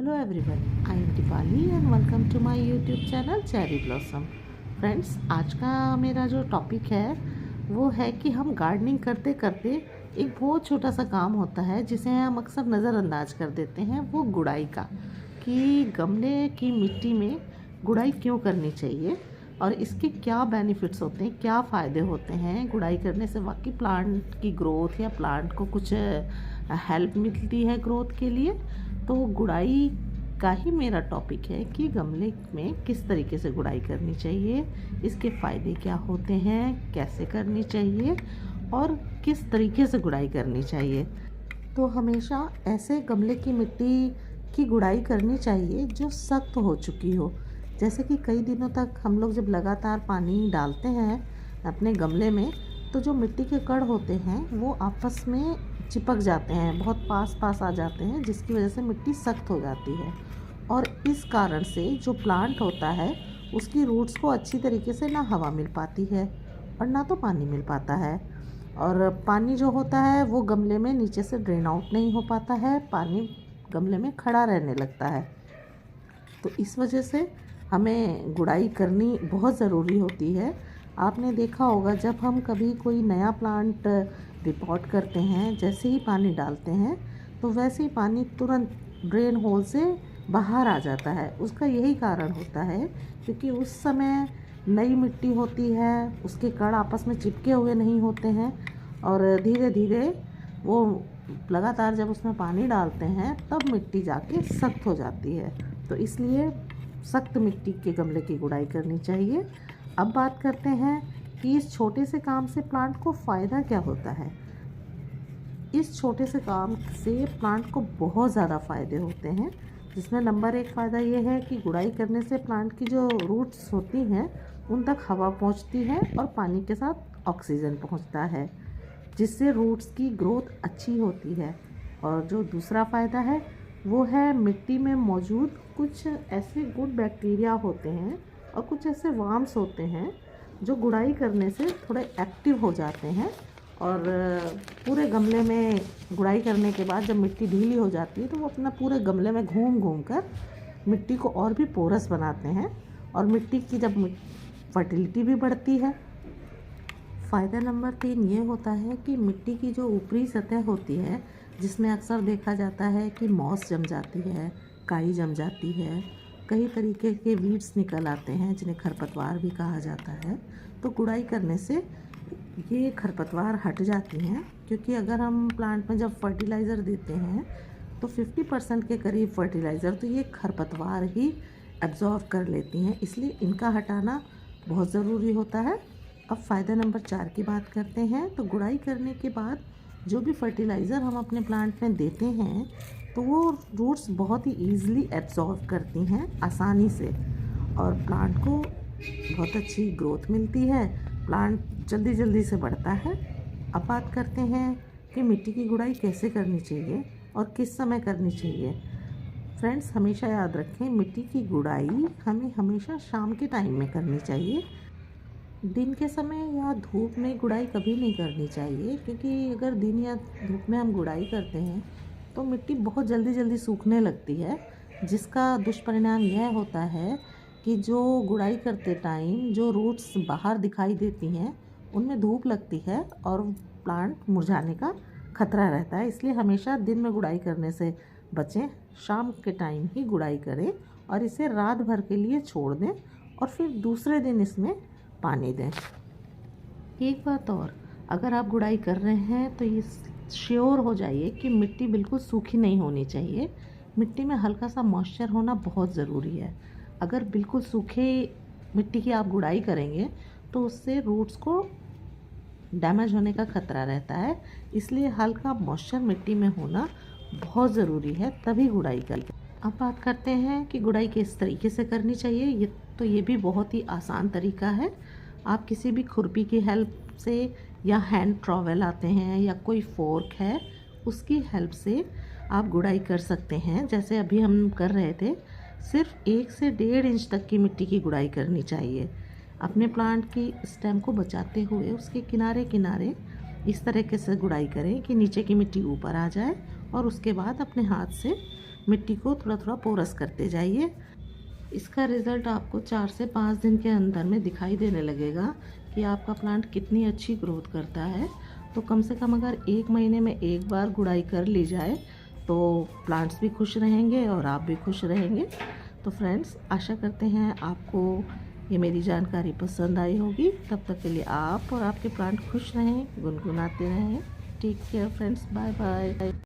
Hello everyone, I am Dipali and welcome to my YouTube channel Cherry Blossom. Friends, आज का मेरा जो topic है वो है कि हम गार्डनिंग करते करते एक बहुत छोटा सा काम होता है जिसे हम अक्सर नज़रअंदाज कर देते हैं, वो गुड़ाई का। कि गमले की मिट्टी में गुड़ाई क्यों करनी चाहिए और इसके क्या बेनिफिट्स होते हैं, क्या फ़ायदे होते हैं। गुड़ाई करने से वाकई प्लांट की ग्रोथ या प्लांट को कुछ हेल्प मिलती है ग्रोथ के लिए। तो गुड़ाई का ही मेरा टॉपिक है कि गमले में किस तरीके से गुड़ाई करनी चाहिए, इसके फ़ायदे क्या होते हैं, कैसे करनी चाहिए और किस तरीके से गुड़ाई करनी चाहिए। तो हमेशा ऐसे गमले की मिट्टी की गुड़ाई करनी चाहिए जो सख्त हो चुकी हो। जैसे कि कई दिनों तक हम लोग जब लगातार पानी डालते हैं अपने गमले में, तो जो मिट्टी के कण होते हैं वो आपस में चिपक जाते हैं, बहुत पास पास आ जाते हैं, जिसकी वजह से मिट्टी सख्त हो जाती है। और इस कारण से जो प्लांट होता है उसकी रूट्स को अच्छी तरीके से ना हवा मिल पाती है और ना तो पानी मिल पाता है। और पानी जो होता है वो गमले में नीचे से ड्रेन आउट नहीं हो पाता है, पानी गमले में खड़ा रहने लगता है। तो इस वजह से हमें गुड़ाई करनी बहुत ज़रूरी होती है। आपने देखा होगा जब हम कभी कोई नया प्लांट रिपोर्ट करते हैं, जैसे ही पानी डालते हैं तो वैसे ही पानी तुरंत ड्रेन होल से बाहर आ जाता है। उसका यही कारण होता है क्योंकि उस समय नई मिट्टी होती है, उसके कण आपस में चिपके हुए नहीं होते हैं और धीरे धीरे वो लगातार जब उसमें पानी डालते हैं तब मिट्टी जाके सख्त हो जाती है। तो इसलिए सख्त मिट्टी के गमले की गुड़ाई करनी चाहिए। अब बात करते हैं कि इस छोटे से काम से प्लांट को फ़ायदा क्या होता है। इस छोटे से काम से प्लांट को बहुत ज़्यादा फ़ायदे होते हैं, जिसमें नंबर 1 फ़ायदा ये है कि गुड़ाई करने से प्लांट की जो रूट्स होती हैं उन तक हवा पहुंचती है और पानी के साथ ऑक्सीजन पहुंचता है, जिससे रूट्स की ग्रोथ अच्छी होती है। और जो दूसरा फ़ायदा है वो है मिट्टी में मौजूद कुछ ऐसे गुड बैक्टीरिया होते हैं और कुछ ऐसे वार्म्स होते हैं जो गुड़ाई करने से थोड़े एक्टिव हो जाते हैं। और पूरे गमले में गुड़ाई करने के बाद जब मिट्टी ढीली हो जाती है तो वो अपना पूरे गमले में घूम घूम कर मिट्टी को और भी पोरस बनाते हैं और मिट्टी की जब फर्टिलिटी भी बढ़ती है। फ़ायदा नंबर 3 ये होता है कि मिट्टी की जो ऊपरी सतह होती है, जिसमें अक्सर देखा जाता है कि मॉस जम जाती है, काई जम जाती है, कई तरीके के वीड्स निकल आते हैं जिन्हें खरपतवार भी कहा जाता है। तो गुड़ाई करने से ये खरपतवार हट जाती हैं, क्योंकि अगर हम प्लांट में जब फर्टिलाइज़र देते हैं तो 50% के करीब फर्टिलाइज़र तो ये खरपतवार ही एब्जॉर्व कर लेती हैं, इसलिए इनका हटाना बहुत ज़रूरी होता है। अब फ़ायदा नंबर 4 की बात करते हैं। तो गुड़ाई करने के बाद जो भी फर्टिलाइज़र हम अपने प्लांट में देते हैं तो वो रूट्स बहुत ही ईज़िली एब्जॉर्व करती हैं आसानी से और प्लांट को बहुत अच्छी ग्रोथ मिलती है, प्लांट जल्दी जल्दी से बढ़ता है। अब बात करते हैं कि मिट्टी की गुड़ाई कैसे करनी चाहिए और किस समय करनी चाहिए। फ्रेंड्स, हमेशा याद रखें, मिट्टी की गुड़ाई हमें हमेशा शाम के टाइम में करनी चाहिए। दिन के समय या धूप में गुड़ाई कभी नहीं करनी चाहिए, क्योंकि अगर दिन या धूप में हम गुड़ाई करते हैं तो मिट्टी बहुत जल्दी जल्दी सूखने लगती है, जिसका दुष्परिणाम यह होता है कि जो गुड़ाई करते टाइम जो रूट्स बाहर दिखाई देती हैं उनमें धूप लगती है और प्लांट मुरझाने का खतरा रहता है। इसलिए हमेशा दिन में गुड़ाई करने से बचें, शाम के टाइम ही गुड़ाई करें और इसे रात भर के लिए छोड़ दें और फिर दूसरे दिन इसमें पानी दें। एक बात और, अगर आप गुड़ाई कर रहे हैं तो ये श्योर हो जाइए कि मिट्टी बिल्कुल सूखी नहीं होनी चाहिए। मिट्टी में हल्का सा मॉइस्चर होना बहुत ज़रूरी है। अगर बिल्कुल सूखे मिट्टी की आप गुड़ाई करेंगे तो उससे रूट्स को डैमेज होने का खतरा रहता है, इसलिए हल्का मॉइस्चर मिट्टी में होना बहुत ज़रूरी है, तभी गुड़ाई करें। अब बात करते हैं कि गुड़ाई किस तरीके से करनी चाहिए। ये भी बहुत ही आसान तरीका है। आप किसी भी खुरपी की हेल्प से या हैंड ट्रॉवेल आते हैं या कोई फोर्क है उसकी हेल्प से आप गुड़ाई कर सकते हैं। जैसे अभी हम कर रहे थे, सिर्फ 1 से 1.5 इंच तक की मिट्टी की गुड़ाई करनी चाहिए। अपने प्लांट की स्टेम को बचाते हुए उसके किनारे किनारे इस तरीके से गुड़ाई करें कि नीचे की मिट्टी ऊपर आ जाए और उसके बाद अपने हाथ से मिट्टी को थोड़ा थोड़ा पोरस करते जाइए। इसका रिज़ल्ट आपको 4 से 5 दिन के अंदर में दिखाई देने लगेगा कि आपका प्लांट कितनी अच्छी ग्रोथ करता है। तो कम से कम अगर 1 महीने में एक बार गुड़ाई कर ली जाए तो प्लांट्स भी खुश रहेंगे और आप भी खुश रहेंगे। तो फ्रेंड्स, आशा करते हैं आपको ये मेरी जानकारी पसंद आई होगी। तब तक के लिए आप और आपके प्लांट खुश रहें, गुनगुनाते रहें। Take care friends, bye bye.